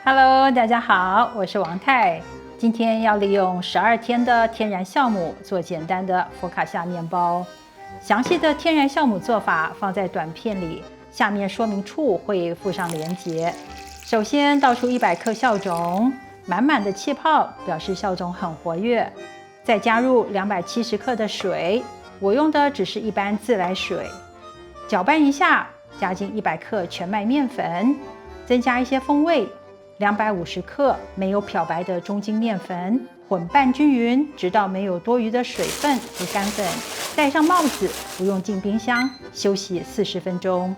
Hello， 大家好，我是王太。今天要利用12天的天然酵母做简单的佛卡夏面包。详细的天然酵母做法放在短片里，下面说明处会附上连结。首先倒出100克酵种，满满的气泡表示酵种很活跃。再加入270克的水，我用的只是一般自来水。搅拌一下，加进100克全麦面粉，增加一些风味。250克没有漂白的中筋面粉，混拌均匀，直到没有多余的水分和干粉。戴上帽子，不用进冰箱，休息40分钟。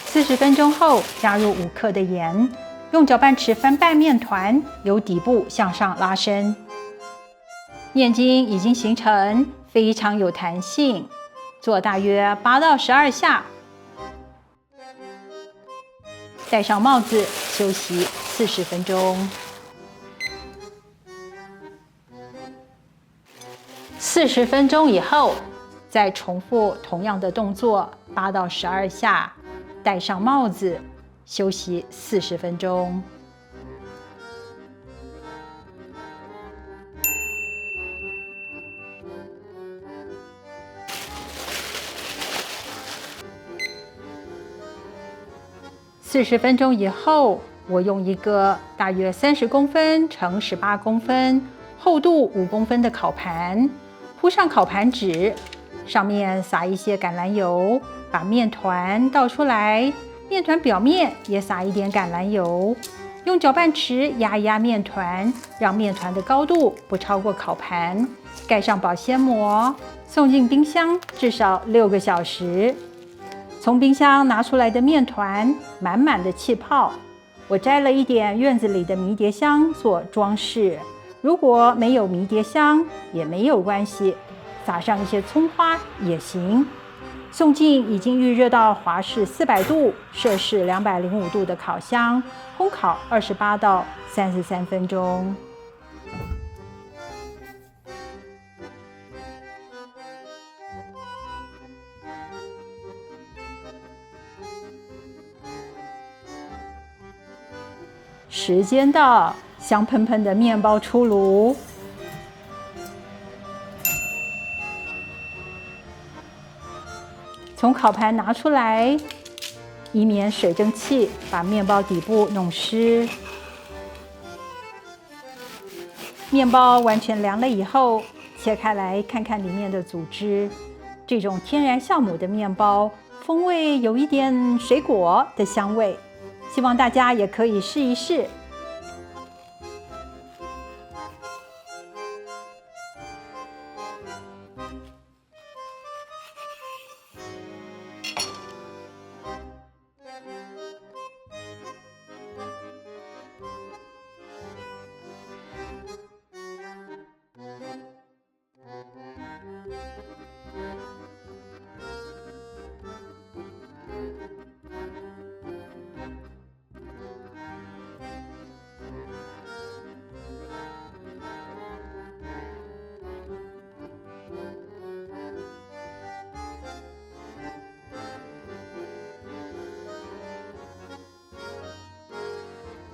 40分钟后，加入5克的盐，用搅拌匙翻拌面团，由底部向上拉伸。面筋已经形成，非常有弹性，做大约8到12下。戴上帽子，休息40分钟。40分钟以后，再重复同样的动作8到12下，戴上帽子，休息40分钟。40分钟以后，我用一个大约30公分乘18公分、厚度5公分的烤盘，铺上烤盘纸，上面撒一些橄榄油，把面团倒出来，面团表面也撒一点橄榄油，用搅拌匙压一压面团，让面团的高度不超过烤盘，盖上保鲜膜，送进冰箱至少6个小时。从冰箱拿出来的面团，满满的气泡。我摘了一点院子里的迷迭香做装饰，如果没有迷迭香也没有关系，撒上一些葱花也行。送进已经预热到华氏400度、摄氏205度的烤箱，烘烤28到33分钟。时间到，香喷喷的面包出炉。从烤盘拿出来，以免水蒸气把面包底部弄湿。面包完全凉了以后，切开来看看里面的组织。这种天然酵母的面包，风味有一点水果的香味。希望大家也可以试一试。